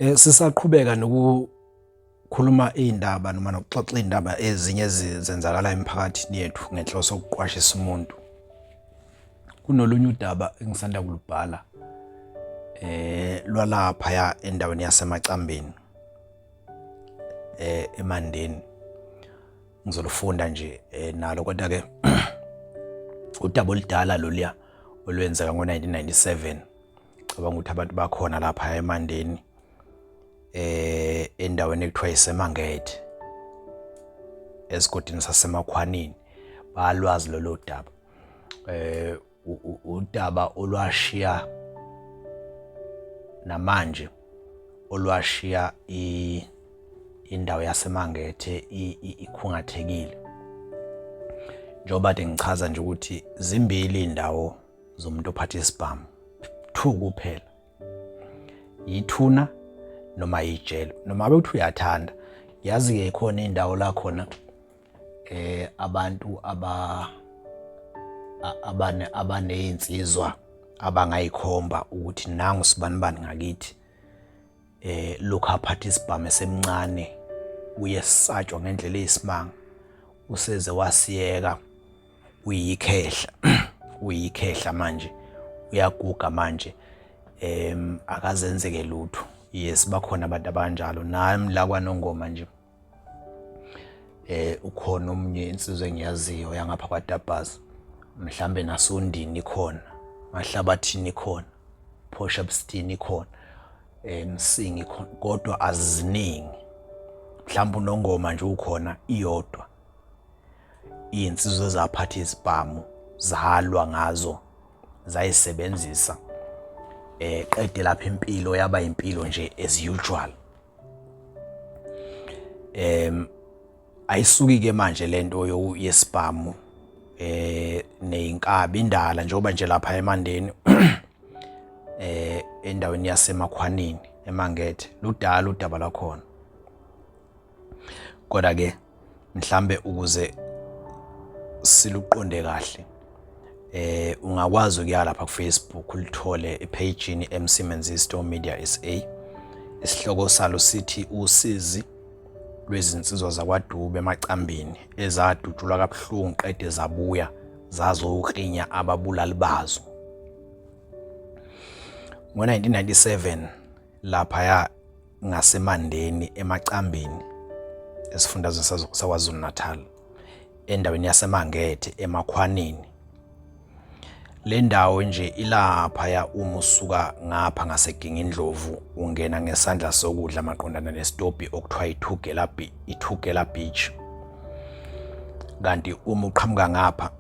Sisaqhubeka nokukhuluma indaba noma nokuxoxa indaba ezinye ezenzakala emphakathini yethu ngenhloso yokuqwashisa umuntu. Kunolunye udaba engisanda kulubhala lwalapha endaweni yaseMacambeni eMandeni. Ngizolufunda nje nalo kodwa ke udaba oludala loluya olwenzeka ngo-1997. Cabanga ukuthi abantu bakhona lapha eMandeni endaweni ekuthiwa iseMangethe esigodini saseMakhwanini balwazi lolu daba. Udaba olwashiya namanje olwashiya indawo yaseMangethe ikhungathekile. Njengoba ngichaza nje ukuthi zimbili indawo zomuntu ophatha isibhamu, 2 kuphela. Yithuna noma ijele. Noma abe uthi uyathanda, yazi ke ikhona indawo la khona abantu abanezinsizwa abangayikhomba ukuthi nangu sibanibani ngakithi lokhu aphatha isibhamu esemncane uyesatshwa ngendlela eyisimanga useze wasiyeka uyikhehla uyikhehla manje uyaguga manje akazenzeke lutho. Yes, bakhona abantu abanjalo nami la kwaNongoma nje ukhona omunye insizwe engiyaziyo yangapha kwaDabazi, mhlambe naSondini ikhona, Mahlabathini ikhona, Phoshabstini ikhona, Msingi ikhona, kodwa aziningi. Mhlawumbe uNongoma nje ukhona iyodwa. Insizwe ezaphatha isibhamu zalwa ngazo zayisebenzisa qede lapha impilo yaba impilo nje as usual. Ayisuki ke manje lento yesibhamu neyinkabi indala njengoba nje lapha eMandeni endaweni yaseMakhwanini eMangethe ludala udaba lakhona. Kodwa ke mhlambe ukuze siluqonde kahle ungakwazi ukuya lapha kuFacebook ulithole epageini MC Menzisto Media SA. Isihloko salo sithi usizi lwezinsizwa zakwaDube eMacambeni ezadutshulwa kabuhlungu qede zabuya zazokrinya ababulali bazo. Ngo-1997 lapha ngaseMandeni eMacambeni esifundazweni saKwaZulu-Natal endaweni yaseMangethe eMakhwanini. Le ndawo nje ilapha uma usuka ngapha ngaseGingindlovu ungena ngesandla sokudla maqondana nesitopi okuthiwa iThugela Beach. Kanti uma uqhamuka ngapha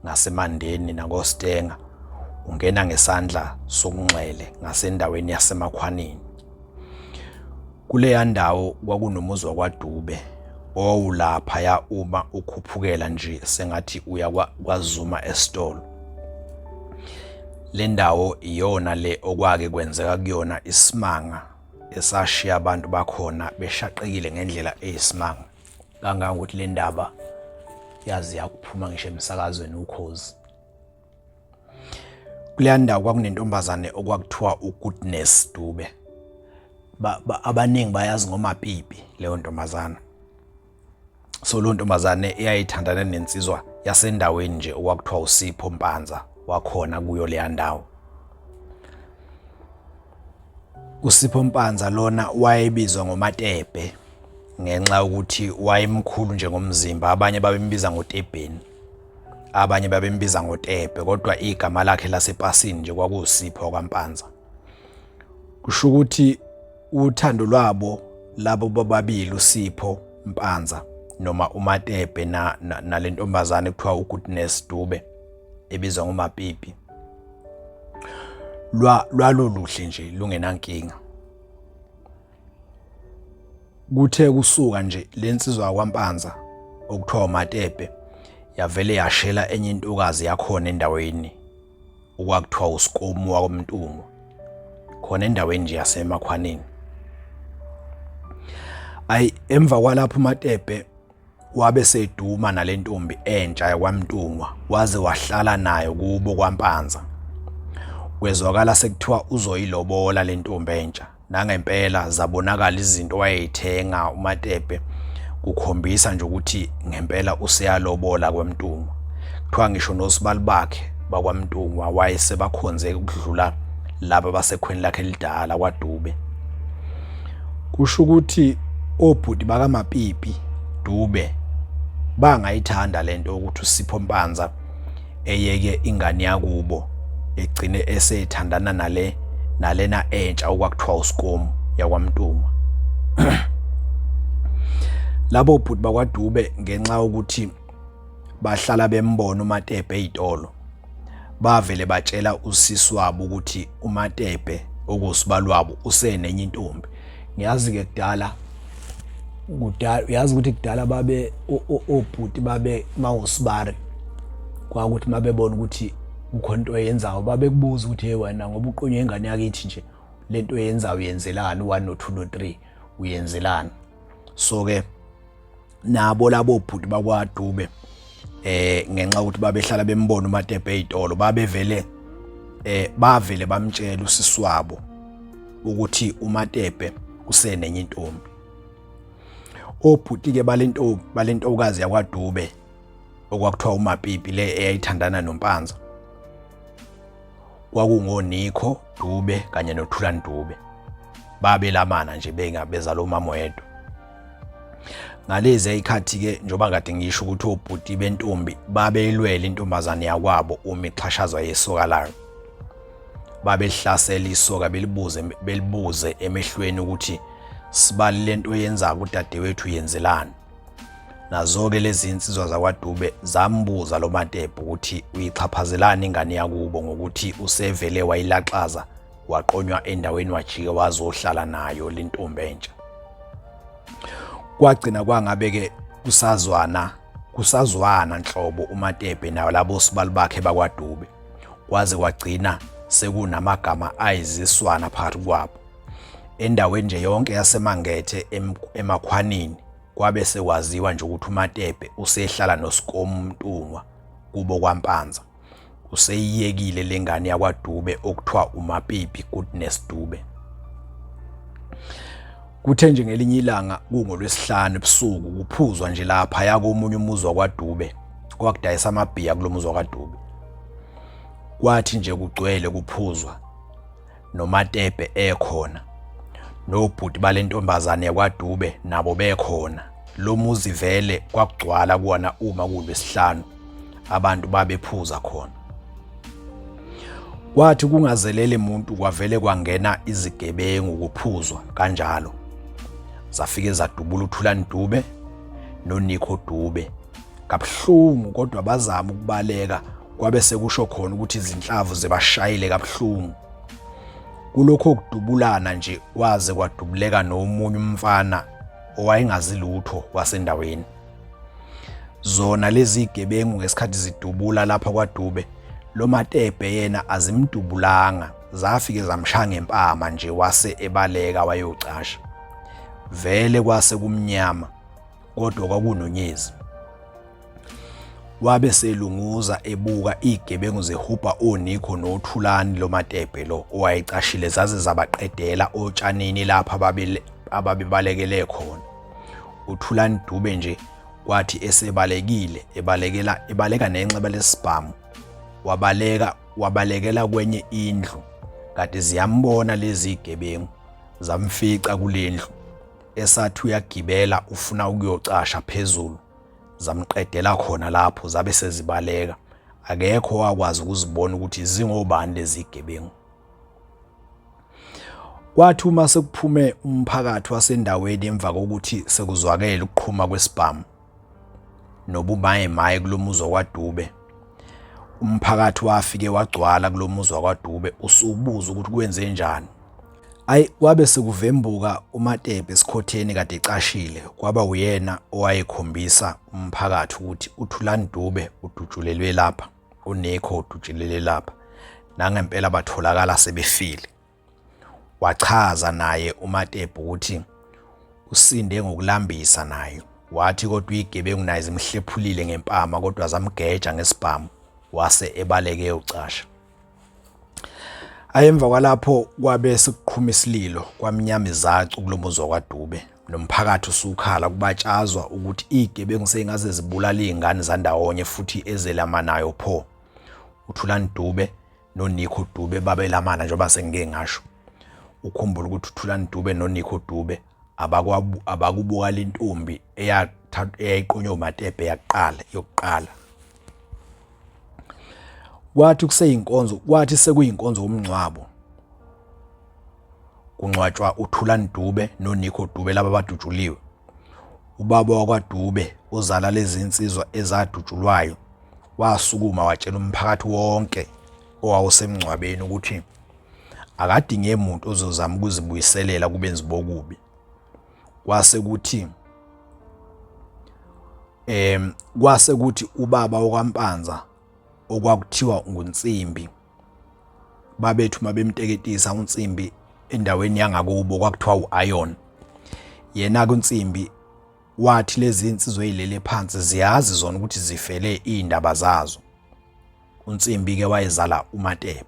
ngaseMandeni nangoStenga ungena ngesandla sokunxele ngasendaweni yaseMakhwanini. Kuleya ndawo kwakunomuzi wakwaDube owulapha uma ukhuphukela nje sengathi uya kwaZuma esitolo. Le ndawo iyona le okwake kwenzeka kuyona isimanga esashiya abantu bakhona beshaqekile ngendlela eyisimanga. Kangangokuthi le ndaba yazi yakuphuma ngisho emsakazweni Ukhozi. Kuleya ndawo kwakunentombazane okwakuthiwa uGoodness Dube. Abaningi bayazi ngoMapipi leyo ntombazana. So lo ntombazane eyayithandana nensizwa yasendaweni nje okwakuthiwa uSipho Mpanza wakhona kuyo leya ndawo. uSipho Mpanza lona wayebizwa ngoMatebhe ngenxa ukuthi wayemkhulu nje ngomzimba. Abanye babembiza ngoTebheni, abanye babembiza ngoTebhe, kodwa igama lakhe lasepasini nje kwakuSipho kwaMpanza. Kusho ukuthi uthando lwabo labo bobabili uSipho Mpanza noma uMatebhe nalentombazane ekuthiwa uGoodness Dube ebizwa ngoMapipi lwaloluhle nje lungenankinga. Kuthe kusuka nje lensizwa yakwaMpanza okuthiwa uMatebhe yavele yashela enye intokazi yakhona endaweni okwakuthiwa uSikomu wakoMntungu khona endaweni nje yaseMakhwanini. Emva kwalapho uMatebhe wabe seduma nalentombi entsha yakwaMntungwa waze wahlala nayo kubo kwaMpanza. Kwezwakala sekuthiwa uzoyilobola lentombi entsha nangempela zabonakala izinto wayeyithenga uMatebhe, kukhombisa nje ukuthi ngempela useyalobola kwaMntungwa. Kuthiwa ngisho nosibali bakhe bakwaMntungwa wayesebakhonze ukudlula laba basekhweni lakhe elidala kwaDube. Kusho ukuthi obhuti bakaMapipi Dube bangayithanda lento ukuthi uSipho Mpanza eyeke ingane yakubo egcine eseyithandana nalena entsha okwakuthiwa uSkomu yakwaMntungwa. Labo bhuti bakwaDube ngenxa yokuthi bahlala bembona uMatebhe ezitolo, bavele batshela usisi wabo ukuthi uMatebhe okusibali wabo usenenye intombi. Ngiyazi-ke uyazi ukuthi kudala babe obhuti babe mawusibari kwakuthi mabebona ukuthi ukhona into oyenzayo babekubuza ukuthi hey wena ngoba uqonywe ingane yakithi nje lento oyenzayo uyenzelani 1 no 2 no 3 uyenzelani. So ke nabo labo bhuti bakwaDube ngenxa ukuthi babehlala bembona uMatebhe ezitolo bavele bamtshela usisi wabo ukuthi uMatebhe usenenye intombi. Obhuti ke balentokazi yakwaDube okwakuthiwa uMapipi le eyayithandana noMpanza kwakungoNikho Dube kanye noThulani Dube, babelamana nje bengabeza lo mama wedwa. Ngalezi ayikhathi ke njoba kade ngisho ukuthi obhuti bentombi babelwela intombazane yakwabo uma ixhashazwa yesoka layo, babelihlasela isoka belibuze emehlweni ukuthi sibali lento oyenza kudadewethu yenzelani. Nazo-ke lezi insizwa zakwaDube zambuza lo Matebhe ukuthi uyichaphazelani ingane yakubo ngokuthi usevele wayilaxaza waqonywa endaweni wajike wazohlala nayo le ntombi entsha. Kwagcina kwangabe-ke kusazwana nhlobo uMatebhe nayo labo sibali bakhe bakwaDube, kwaze kwagcina sekunamagama ayiziswana phakathi kwabo. Endaweni nje yonke yaseMangethe emakhwanini kwabe sekwaziwa nje ukuthi uMatebhe usehlala noSkomu Mntungwa kubo kwaMpanza, useyiyekile lengane yakwaDube okuthiwa uMapipi Goodness Dube. Kuthe nje ngelinye ilanga kungolwesihlanu ebusuku kuphuzwa nje lapha yakomunye umuzi wakwaDube kwakudayisa amabhiya kulomuzi wakwaDube. Kwathi nje kugcwele kuphuzwa noMatebhe ekhona nobhuti balentombazane yakwaDube nabo bekhona. Lo muzi vele kwakugcwala kuona uma kulwesihlanu abantu babephuza khona. Kwathi kungazelele umuntu kwavele kwangena izigebengu kuphuzwa kanjalo, zafike zadubula uThulani Dube noNikho Dube kabuhlungu, kodwa bazama ukubaleka kwabe sekusho khona ukuthi izinhlavu zebashayile kabuhlungu. Kulokho kudubulana nje kwaze kwadubuleka nomunye umfana owayengazi lutho wasendaweni. Zona lezi igebengu ngesikhathi zidubula lapha kwaDube, lo Matebhe yena azimdubulanga, zafike zamshaya ngempama nje wase ebaleka wayocasha. Vele kwase kumnyama kodwa kwakunonyezi. Wabe selunguza ebuka igebengu zehubha oNikho noThulani lo Matebhe lo owayecashile zaze zabaqedela otshanini lapha ababebalekele khona. uThulani Dube nje kwathi esebalekile ebaleka nenxeba lesibhamu wabalekela kwenye indlu, kade ziyambona lezi igebengu zamfica kulendlu. Esathi uyagibela ufuna ukuyocasha phezulu, zamqedela khona lapho zabe sezibaleka. Akekho wakwazi ukuzibona ukuthi zingobani lezi igebengu. Kwathi uma sekuphume umphakathi wasendaweni emva kokuthi sekuzwakele ukuqhuma kwesibhamu nobumayemaye kulomuzi wakwaDube, umphakathi wafike wagcwala kulomuzi wakwaDube usubuza ukuthi kwenze njani. Kwabe sekuvembuka uMatebhe esikhotheni kade ecashile, kwaba uyena owayekhombisa umphakathi ukuthi uThulani Dube udutshulelwe lapha, uNikho udutshulelwe lapha, nangempela batholakala sebefile. Wachaza naye uMatebhe ukuthi usinde ngokulambisa naye, wathi kodwa igebengu naye zimhlephulile ngempama kodwa zamgeja ngesibhamu wase ebaleke ucasha. Ayemva kwalapho kwabe sekuqhuma isililo kwamnyama izacu kulomuzi wakwaDube nomphakathi usukhala kubatshazwa ukuthi igebengu sengaze zibulala izingane zandawonye futhi ezelamanayo pho. uThulani Dube noNikho Dube babelamana njengoba sengike ngasho. Ukhumbula ukuthi uThulani Dube noNikho Dube abakubuka le ntombi eyayiqonywa uMatebhe yokuqala. Kwathi sekuyinkonzo yomngcwabo kungcwatshwa uThulani Dube noNikho Dube laba abadutshuliwe. Ubaba wakwaDube ozala lezi insizwa ezadutshulwayo wasukuma watshela umphakathi wonke owawusemngcwabeni ukuthi akadinge umuntu ozozama ukuzibuyiselela kubenzi bokubi. Kwase kuthi ubaba wakwaMpanza okwakuthiwa nguNtsimbi babethu mabemteketisa uNtsimbi endaweni yangakubo kwakuthiwa uIron. Yena kuNtsimbi wathi lezi insizwe ezilele phansi ziyazi zona ukuthi zifele indaba zazo. uNtsimbi ke wayezala uMatebhe.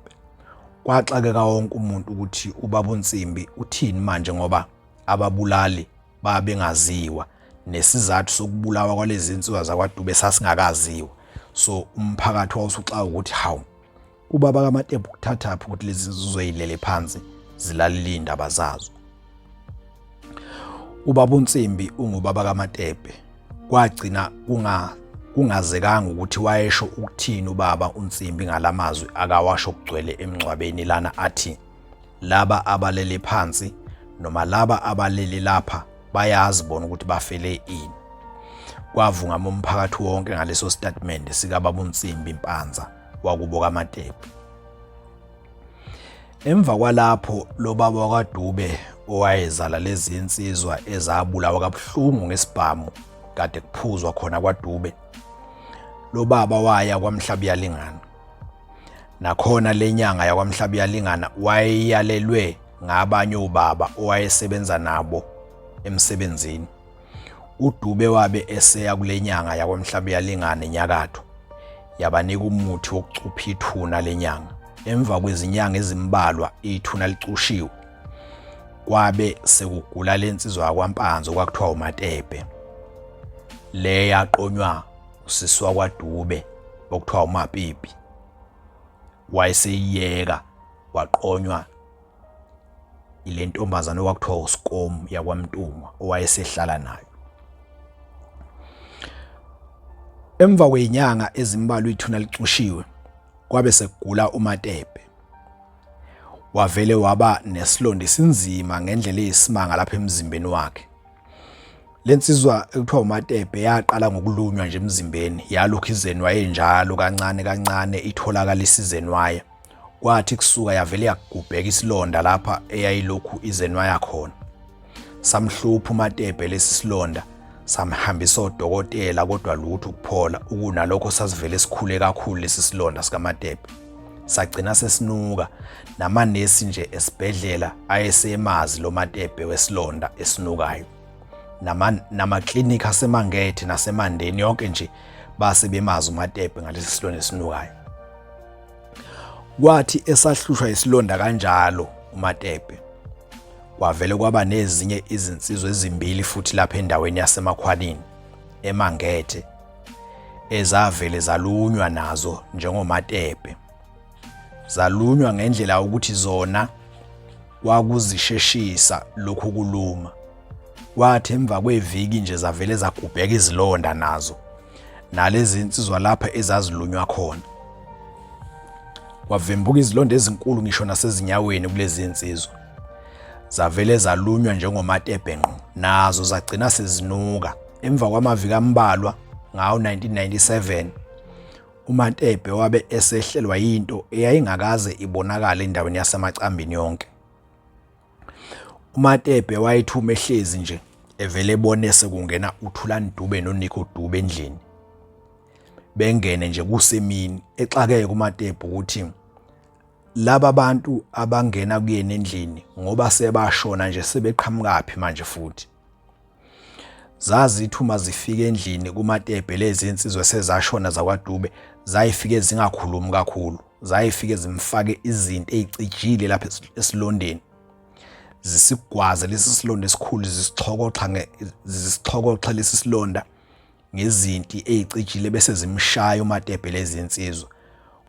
Kwaxakeka wonke umuntu ukuthi ubaba uNtsimbi uthini manje ngoba ababulali babengaziwa nesizathu sokubulawa kwalezi insizwa zakwaDube sasingakaziwa. So umphakathi wawusuxaka ukuthi hawu ubaba kaMatebhe ukuthathaphi ukuthi lezi insizwe ezilele phansi zilalile indaba zazo. Ubaba uNtsimbi ungubaba kaMatebhe. Kwagcina kungazekanga ukuthi wayesho ukuthini ubaba uNtsimbi ngalamazwi akawasho ukugcwele emngcwabeni lana athi laba abalele phansi noma laba abalele lapha bayazi bona ukuthi bafele ini. Kwavungama umphakathi wonke ngaleso statement sika baba uNtsimbi Mpanza wakubo kaMatebhe. Emva kwalapho lo baba wakwaDube owayezala lezi insizwa ezabulawa kabuhlungu ngesibhamu kade kuphuzwa khona kwaDube, lo baba waya kwaMhlabiyalingana. Nakhona lenyanga yakwaMhlabiyalingana wayeyalelwe ngabanye obaba owayesebenza nabo emsebenzini. uDube wabe eseya kulenyanga yakwaMhlabiyalingana enyakatho yabanika umuthi wokucupha ithuna lenyanga. Emva kwezinyanga ezimbalwa ithuna licushiwe kwabe sekugula lensizwa yakwaMpanza okwakuthiwa uMatebhe, le yaqonywa usisi wakwaDube okuthiwa uMapipi. Wayeseyiyeka waqonywa ile ntombazana okwakuthiwa uSikomu yakwaMntungwa owayesehlala nayo. Emva kwezinyanga ezimbalwa ithuna licushiwe kwabe sekugula uMatebhe. Wavele waba nesilonda esinzima ngendlela eyisimanga lapha emzimbeni wakhe. Lensizwa ekuthiwa uMatebhe yaqala ngokulunywa nje emzimbeni, yalokhu izenwa enjalo kancane kancane itholakala isizenwaya. Kwathi kusuka yavele yagubheka isilonda lapha eyayilokhu izenwa yakhona. Samhlupha uMatebhe lesi silonda, samhambisa odokotela kodwa lutho ukuphola. Ukunalokho sasivele sikhule kakhulu lesi silonda sikaMatebhe. Sagcina sesinuka namanesi nje esibhedlela ayesemazi lo Matebhe wesilonda esinukayo. Namaklinikhi asemangethe nasemandeni yonke nje base bemazi uMatebhe ngalesi silonda esinukayo. Kwathi esahlushwa isilonda kanjalo uMatebhe, kwavele kwaba nezinye izinsizwa ezimbili futhi lapha endaweni yasemakhwanini emangethe ezavele zalunywa nazo njengoMatebhe. Zalunywa ngendlela ukuthi zona kwakuzisheshisa lokhu kuluma. Kwathi emva kweviki nje zavele zagubheka izilonda nazo nalezi insizwa lapha ezazilunywa khona. Kwavembuka izilonda ezinkulu ngisho nasezinyaweni kulezi insizwa. Zavele zalunywa njengoMatebhe ngqo, nazo zagcina sezinuka. Emva kwamaviki ambalwa ngawo 1997 uMatebhe wabe esehlelwa yinto eyayingakaze ibonakala endaweni yasemacambini yonke. uMatebhe wayethuma ehlezi nje evele ebone sekungena uThulani Dube noNikho Dube endlini. Bengene nje kusemini exakeke uMatebhe ukuthi laba bantu abangena kuyena endlini ngoba sebashona nje sebeqhamukaphi manje futhi. Zazithi uma zifika endlini kuMatebhe lezi insizwe sezashona zakwaDube zayifike zingakhulumi kakhulu. zayifike zimfake izinto ezicijile lapha esilondeni, zisigwaze lesi silonda esikhulu, zisixhokoxa lesi silonda ngezinti ezicijile bese zimshaya uMatebhe lezi insizwa,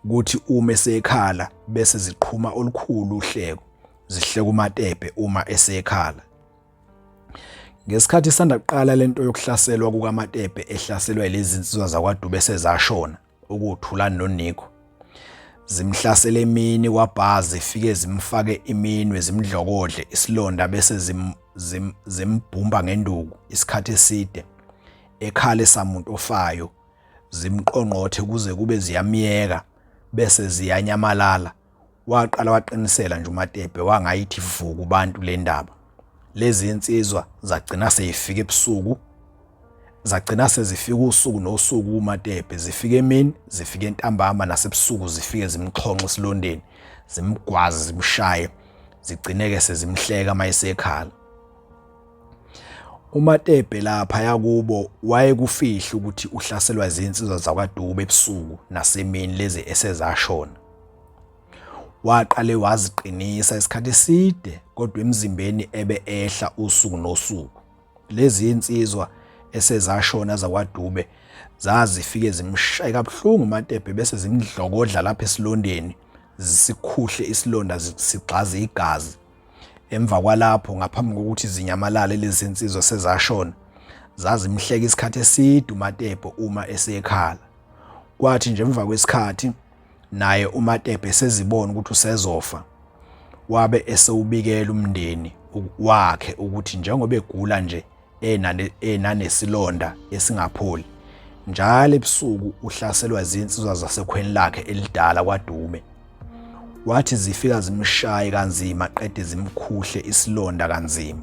ukuthi uma esekhala bese ziqhuma olukhulu uhleko, zihleka uMatebhe uma esekhala. Ngesikhathi sanda kuqala lento yokuhlaselwa kukaMatebhe ehlaselwa yilezi insizwa zakwaDube sezashona, ukuthulani noNikho, zimhlasele emini kwabhazi, zifike zimfake iminwe, zimdlokodle isilonda bese zimbhumba ngenduku isikhathi eside, ekhala esamuntu ofayo, zimqonqothe kuze kube ziyamyeka bese ziyanyamalala. Waqala waqinisela nje uMatebhe, wangayithi vuku kubantu le ndaba. Lezi insizwa zagcina seyifika ebusuku, zagcina sezifika usuku nosuku uMatebhe, zifika emini, zifika entambama, nasebusuku zifike zimxhonqa esilondeni, zimgwaze, zimshaye, zigcineke sezimhleka mayesekhala. uMatebhe lapha yakubo wayekufihla ukuthi uhlaselwa izinsizwa zakwaDube ebusuku nasemini lezi esezashona. Waqale waziqinisa isikhathi eside, kodwa emzimbeni ebe ehla usuku nosuku. Lezi insizwa esezashona zakwaDube zazifike zimshaya kabuhlungu uMatebhe bese zimdlokodla lapha esilondeni, zisikhuhle isilonda, sigxaze igazi. Emva kwalapho, ngaphambi kokuthi zinyamalale lezi insizwa sezashona, zazimhleka isikhathi eside uMatebhe uma esekhala. Kwathi nje emva kwesikhathi naye uMatebhe sezibona ukuthi usezofa, wabe esewubikela umndeni wakhe ukuthi njengoba egula nje enanesilonda esingapholi, njalo ebusuku uhlaselwa izinsizwa zasekhweni lakhe elidala kwaDube. Wathi zifika zimshaye kanzima qede zimkhuhle isilonda kanzima.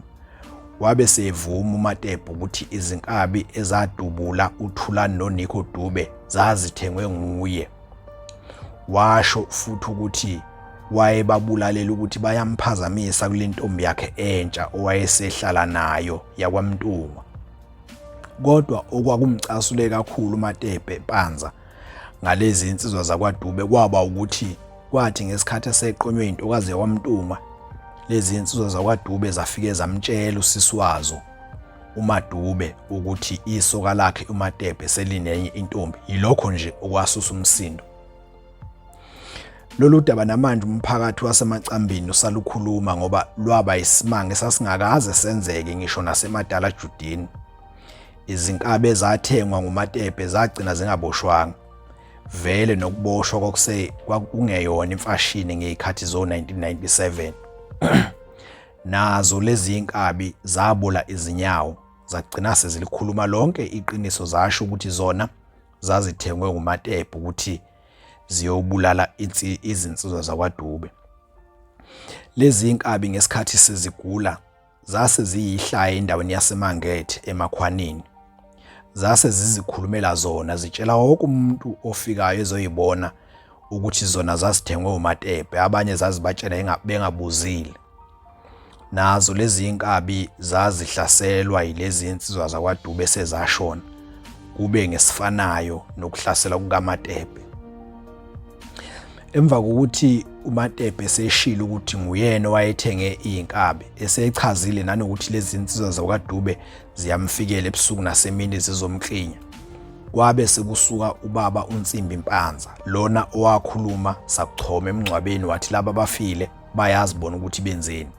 Wabe sevuma uMatebhe ukuthi izinkabi ezadubula uThulani noNikho Dube zazithengwe nguye. Washo futhi ukuthi wayebabulalela ukuthi bayamphazamisa kule ntombi yakhe entsha owayesehlala nayo yakwaMntungwa. Kodwa okwakumcasule kakhulu uMatebhe Panza ngalezi insizwa zakwaDube kwaba ukuthi kwathi ngesikhathi eseqonywe intokazi yakwaMntungwa, lezi insizwa zakwaDube zafike zamtshela usisi wazo uMadube ukuthi isoka lakhe uMatebhe selinenye intombi. Yilokho nje okwasusa umsindo. Lolu daba namanje umphakathi waseMacambini usalukhuluma ngoba lwaba isimanga esasingakaze senzeke ngisho naseMadala Judini. Izinkabi ezathengwa nguMatebhe zagcina zingaboshwanga. Vele nokuboshwa kwakungeyona imfashini ngezikhathi zo-1997. Nazo lezi inkabi zabula izinyawo, zagcina sezilikhuluma lonke iqiniso, zasho ukuthi zona zazithengwe nguMatebhe ukuthi ziyobulala izinsizwa zakwaDube. Lezi inkabi ngesikhathi sezigula zase ziyihlaya endaweni yaseMangethe eMakhwanini. Zase zizikhulumela zona, zitshela wonke umuntu ofikayo ezoyibona ukuthi zona zazithengwe uMatebhe, abanye zazibatshela bengabuzile. Nazo lezi inkabi zazihlaselwa yilezi insizwa zakwaDube sezashona, kube ngesifanayo nokuhlasela kukaMatebhe. Emva kokuthi uMatebhe seshilo ukuthi nguyena owayethenge izinkabi, esechazile nanokuthi lezi insizwa zakwaDube ziyamfikela ebusuku nasemini zizomklinya, kwabe sekusuka ubaba uNsimbi Mpanza, lona owakhuluma sakuchoma emngcwabeni wathi laba bafile bayazibona ukuthi benzeni.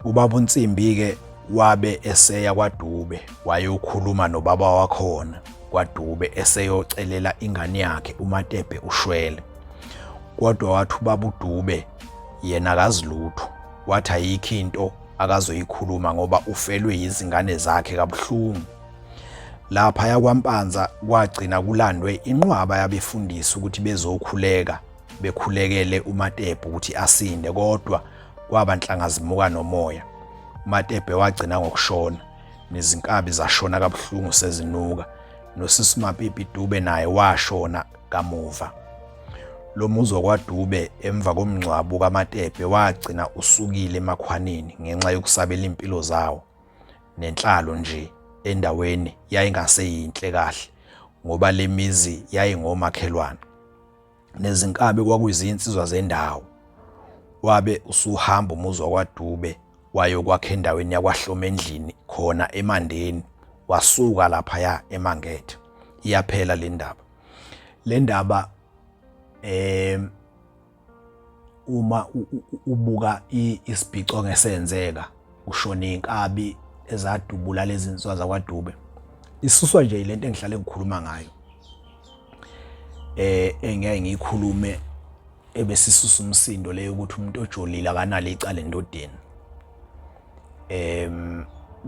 Ubaba uNsimbi-ke wabe eseya kwaDube wayokhuluma nobaba wakhona kwaDube eseyocelela ingane yakhe uMatebhe ushwele. Kodwa wathi ubaba uDube yena akazilutho, wathi ayikho into akazoyikhuluma ngoba ufelwe izingane zakhe kabuhlungu. Lapha yakwaMpanza kwagcina kulandwe inqwaba yabefundisi ukuthi bezokhuleka, bekhulekele uMatebhe ukuthi asinde, kodwa kwaba nhlangazimuka nomoya. uMatebhe wagcina ngokushona, nezinkabi zashona kabuhlungu sezinuka, nosisi Mapipi Dube naye washona kamuva. Lo muzi wakwaDube emva komngcwabo kaMatebhe wagcina usukile eMakhwanini ngenxa yokusabela impilo zawo, nenhlalo nje endaweni yayingaseyinhle kahle ngoba lemizi yayingomakhelwane. nezinkabi kwakuyizinsizwa zendawo. Wabe usuhamba umuzi wakwaDube wayokwakha endaweni yakwaHloma endlini khona eMandeni, wasuka laphaya eMangethe. Iyaphela le ndaba uma ubuka isibhico ngesenzeka ushona inkabi ezadubula lezi nsizwa zakwaDube, isuswa nje lento engihlale ngikhuluma ngayo. Engeke ngiyikhulume ebesisusa umsindo leyo ukuthi umuntu ojolile akanalo icala endodeni.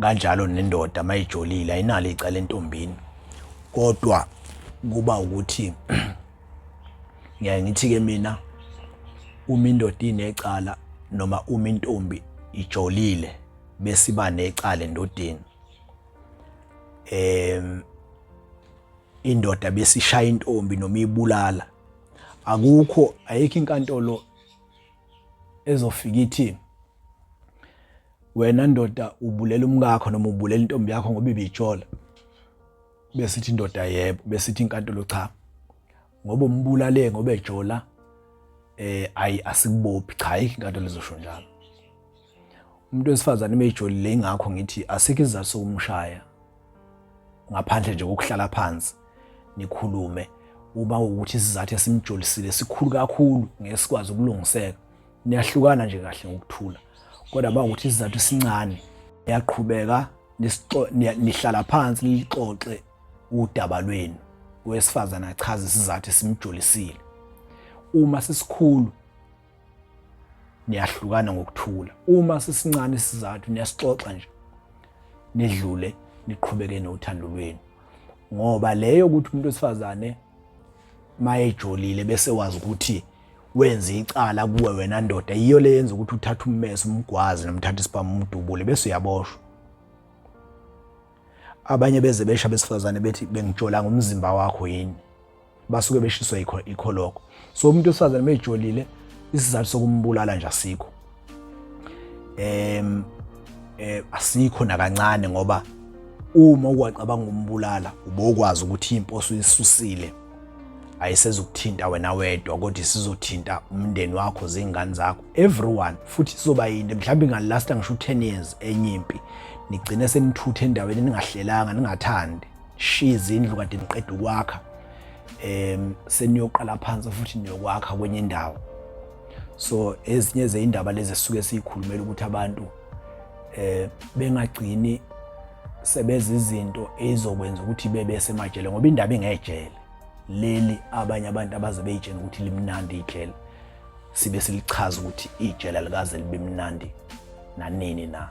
Kanjalo nendoda mayijolile ayinalo icala entombini, kodwa kuba ukuthi ngeke ngithi ke mina uma indoda inecala noma uma intombi ijolile bese iba necala endodeni, indoda bese ishaya intombi noma ibulala, ayikho inkantolo ezofika ithi wena ndoda ubulela umkakho noma ubulela intombi yakho ngoba ibijola, bese ithi indoda yebo, bese ithi inkantolo cha, ngoba umbulale ngoba ejola asikubophi. Cha, ayikho inkantolo ezosho njalo. Umuntu wesifazane mejolile, ingakho ngithi asikho isizathu sokumshaya ngaphandle nje kokuhlala phansi nikhulume. Uma ukuthi isizathu esimjolisile sikhulu kakhulu ngeke sikwazi ukulungiseka, niyahlukana nje kahle ngokuthula. Kodwa bakuthi isizathu sincane, yaqhubeka nihlala phansi lixoxe udaba lwenu, owesifazane achaza isizathu esimjolisile. Uma sisikhulu niyahlukana ngokuthula, uma sisincane isizathu niyasixoxa nje nidlule niqhubeke nothando lwenu. Ngoba leyo ukuthi umuntu wesifazane mayejolile bese wazi ukuthi wenze icala kuwe wena ndoda, iyo le yenza ukuthi uthathe ummese umgwazi nomthatha isibhamu umdubule bese uyaboshwa. Abanye beze besha besifazane bethi bengijola ngomzimba wakho yini, basuke beshiswa ikho lokho. So umuntu wesifazane mejolile isizathu sokumbulala nje asikho, asikho nakancane, ngoba uma ukwacabanga ukumbulala ubokwazi ukuthi imposo isusile ayisezukuthinta wena wedwa, kodwa isizothinta umndeni wakho, zingane zakho, everyone. Futhi sizoba yinde mhlawumbe ingalasta ngisho 10 years enyimpi, nigcine senithuthe endaweni ningahlelanga, ningathandi, shiya izindlu kade niqeda ukwakha, seniyoqala phansi futhi niyokwakha kwenye indawo. So ezinye zeindaba lezi esisuke siyikhulumela ukuthi abantu bengagcini sebeza izinto ezokwenza ukuthi bebe semajele, ngoba indaba ingejele leli abanye abantu abaze beyitshela ukuthi limnandi ijele, sibe silichaza ukuthi ijele likaze libe mnandi nanini na.